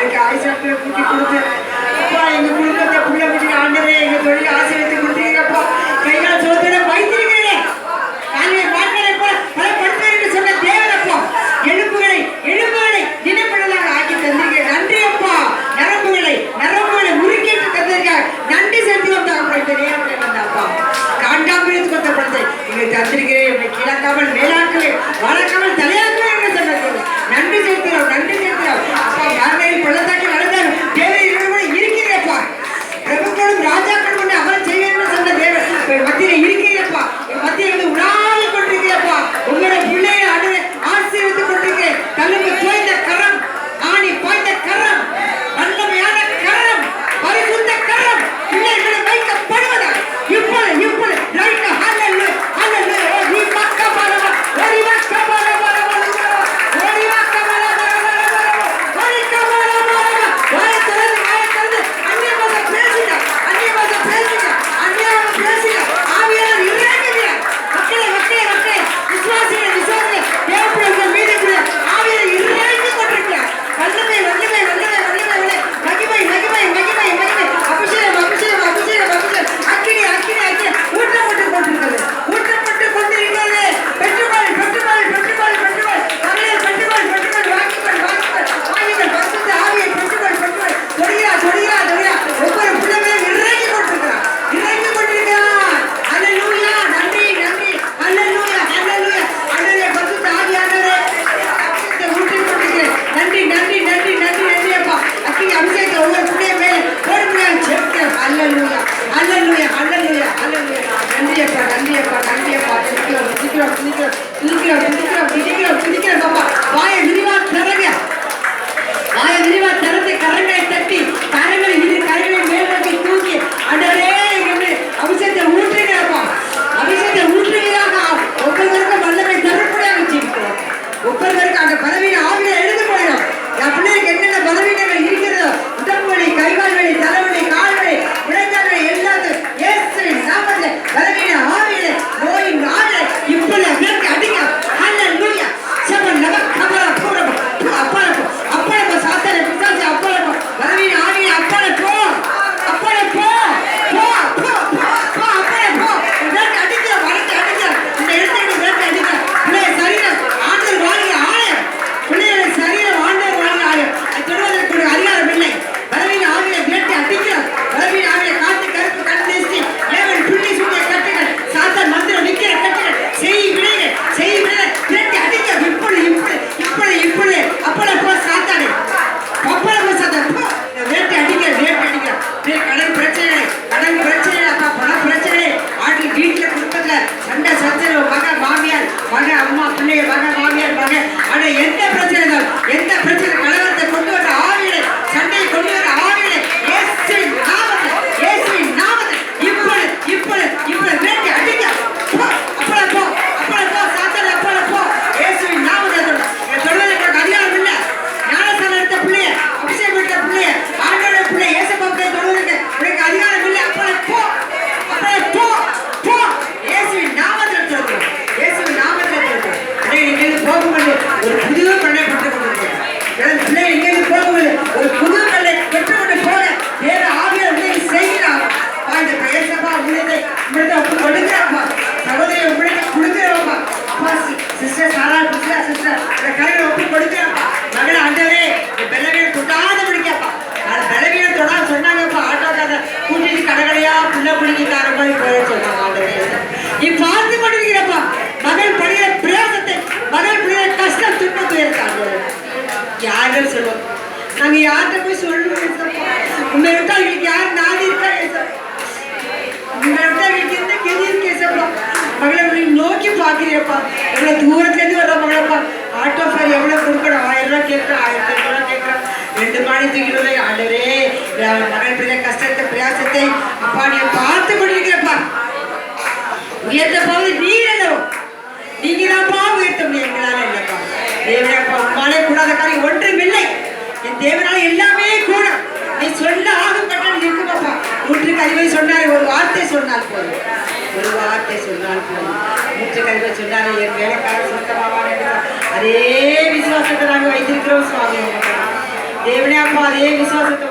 அவருக்கு ஆயுசத்தை கூட்டி கொடுத்து அப்பா எங்க குடும்பத்தை புள்ள குட்டி ஆண்டரே எங்க தொழில் ஆசீர்வதித்து கொடுத்தீங்கப்பா. கைகால் சோதனை வைத்திருக்கிறேன் காலையை மாற்றலை போல பலப்படுத்த என்று சொன்ன தேவனப்பா எலும்புகளை தினப்படலாக ஆக்கி தந்திருக்கிறேன். நன்றி அப்பா. நரம்புகளை முறுக்கிட்டு தந்திருக்கார். நன்றி செலுத்துவோம் அப்பா. காண்டாமிருந்து கொத்தப்படுத்த எங்களுக்கு தந்திருக்கிறேன். என்னை கீழாக்காமல் மேலாக்கவே வளர்க்காமல் தலையாக்கவே என்று சொன்னது. நன்றி செலுத்துகிறோம் அப்பா. யாரையும் பள்ளத்தாக்கி வளர்ந்தார் தேவை இருக்கிறேப்பா. பிரபுக்களும் ராஜாக்களும் கொண்டு அவரை செய்வேன் என்று சொன்ன தேவன் மத்தியில இருக்கிறேப்பா. மத்தியில் வந்து உணாவி கொண்டிருக்கிறப்பா. உங்களுடைய பிள்ளையை ஆசீர்வதித்து கொண்டிருக்கிறேன். கல்லுக்கு தோய்ந்த கரம், ஆணி பாய்ந்த கரம், வல்லமையான கரம், பரிசுத்த கரம் பிள்ளைகளை வைக்கப்படுவதா இப்பொழுது ரைட் ஹalleluya ஹalleluya ஓடி மக்கபலவா ஓடி மக்கபலவா ஓடி மக்கபலவா ஓடி கபலவா வாயத்தரது அன்னிய பாஷை பேசுங்க ஆவியார் இறங்குங்க. மக்களே விசுவாசிகள் தேவனுடைய மீது ஆவியார் இறங்கி கொண்டிருக்கிறார். வல்லமை மகிமை அபிஷேகம் அக்கினி ஊற்றப்பட்டு கொண்டிருக்கிறது. பெற்றுக்கொள் வாங்கிகள் பரிசுத்த ஆவியை பெற்றுக்கொள் தொடுகிறா ஒவ்வொரு பிள்ளைமே இறங்கி கொண்டிருக்கிறார். அல்லேலூயா. நன்றி அல்லேலூயா அல்லேலூயா பரிசுத்த ஆவியானவரே ஊற்றிக் கொண்டிருக்கிறேன். நன்றி அப்பா. அக்கினி அபிஷேகத்தை ஒவ்வொரு பிள்ளைய மேலே போட முடியாது செலுத்துகிறேன். அல்லேலூயா நன்றி அப்பா. துதிக்கிறோம் பாப்பா. வாயை விரிவா திறந்து கரங்களை தட்டி கரங்களை மேல் நோக்கி தூக்கி ஆண்டவரே என்று அபிஷேகத்தை ஊற்றுகிறப்பா. அபிஷேகத்தை ஊற்றுவதாக ஒவ்வொருவருக்கும் வல்லமை தரப்படியாக ஜீவிக்கிறோம். ஒவ்வொருவருக்கும் அந்த பலவீன ஆவியை எழுந்து போயிடும். என் பிள்ளைக்கு என்னென்ன பலவீனங்கள் இருக்கிறதோ உடல் வலி, கைகால் வலி, தலைவலி, கால் வலி, விளையாட்டு எல்லாத்தையும் இயேசுவின் நாமத்தில் பலவீன ஆவியை நோயின் ஆவியை இப்பொழுது அடிக்க. ஹalleluya சபன் நம கபர போறோம் அப்பளப்போ சாத்தானே பிசாசு அப்பளப்போ பலவீன ஆவியை அப்பளப்போ அடிக்க இந்த இடத்துக்கு அடிக்க பிள்ளை சரீரம் ஆண்டவர் வாழ்கிற ஆலயம். பிள்ளைகளை சரீரம் ஆண்டவர் வாழ்கிற ஆலயம். அது தொடுவதற்கு அதிகாரம் இல்லை. பலவீன ஆவியை வேட்டை அடிக்கிறோம். பலவீன ஆவியை காத்து கருப்பு கண் தேசி ஏவன் புள்ளி சூட்டிய கட்டுகள் சாத்தான் மந்திரம் நிற்கிற கட்டுகள் செய் விடைகள் வேட்டை அடிக்க. இப்பொழுது அப்பளப்போ சாத்தானே வேட்டை அடிக்க. கடன் பிரச்சனை அப்பா பண பிரச்சனை ஆட்டில் வீட்டில் குடும்பத்தில் சண்டை சச்சரவு மக மாமியார் அம்மா பிள்ளைய மாமியார் ஆனா எந்த பிரச்சனை கலவரத்தை கொண்டு வர ஆவியை சண்டையை கொண்டு வர ஆவியை இயேசுவின் நாமத்தில் இப்பொழுது வேட்டை அடிக்க. அப்பளப்போ சாத்தானே அப்பளப்போ இயேசுவின் நாமத்தில் தொடுவதற்கு அதிகாரம் இல்லை. ஞானஸ்தானம் எடுத்த பிள்ளைய அபிஷேகம் எடுத்த பிள்ளைய ஆண்டோட பிள்ளை ஏசப்பா தொடுவதற்கு உனக்கு அதிகாரம் இல்லை. அப்பளப்போ இயேசுவின் நாமத்தில் சொல்கிறோம். இங்கிருந்து போகும்போது ஒரு புது கண்ணை பெற்றுக் கொண்டிருக்கிறோம். பிள்ளை இங்கிருந்து போகும்போது ஒரு புது கண்ணை பெற்றுக்கொண்டு போக வேற ஆவியார் உங்களுக்கு செய்கிறார். இந்த ஏசப்பா உங்களுக்கு கொடுக்கிறாப்பா. சகோதரியை உங்களுக்கு கொடுக்கிறோம்ப்பா. சிஸ்டர் சாரா சிஸ்டர் கரையை ஒப்பு கொடுக்கிறாப்பா. மகளை ஆண்டவரே பலவீனம் தொட்டாத பிடிக்காப்பா. பலவீனம் தொடாத சொன்னாங்கப்பா. ஆட்டோக்கார கூட்டிட்டு கடைகளையா புள்ள பிடிக்கார மாதிரி போய சொன்னாங்க. ஆண்டவரே நீ பார்த்து கொண்டிருக்கிறப்பா. மகள் படுகிற பிரயாசத்தை, மகள் படுகிற கஷ்டம் துன்பத்தை இருக்காங்க. யாரும் சொல்லுவோம். நாங்க யார்கிட்ட போய் சொல்லுவோம். உங்களை விட்டா எங்களுக்கு யார் நாடி இருக்கா? உங்களை விட்டா எங்களுக்கு என்ன கெதி இருக்கேசப்பா. மகளை நோக்கி பாக்குறியப்பா. எவ்வளவு தூரத்துல இருந்து வர்ற மகளப்பா. ஆட்டோ ஃபேர் எவ்வளவு கொடுக்கணும்? 1000 ரூபாய் கேட்கிறோம், 1500 ரூபாய் கேட்கிறோம். 2 மாடி தூக்கிடுவது. ஆண்டவரே மகள் படுகிற கஷ்டத்தை பிரயாசத்தை அப்பா நீ பார்த்து கொண்டிருக்கிறப்பா. உயர்த்த போவது நீர் அல்லவோ. நீங்க தான்ப்பா உயர்த்த முடியும். எங்களால இல்லப்பா. தேவனப்பா உங்களாலே கூடாத காரியம் ஒன்றுமில்லை. என் தேவனால எல்லாமே கூட. நீ சொல்ல ஆகும் கட்டணம் இருக்குமாப்பா. 100 அறிவை சொன்னார். ஒரு வார்த்தை சொன்னால் போதும். 100 அறிவை சொன்னாரு. என் வேலைக்காரர் சுத்தமாவான். அதே விசுவாசத்தை நாங்கள் வைத்திருக்கிறோம் சுவாமி. தேவனே அப்பா அதே விசுவாசத்தை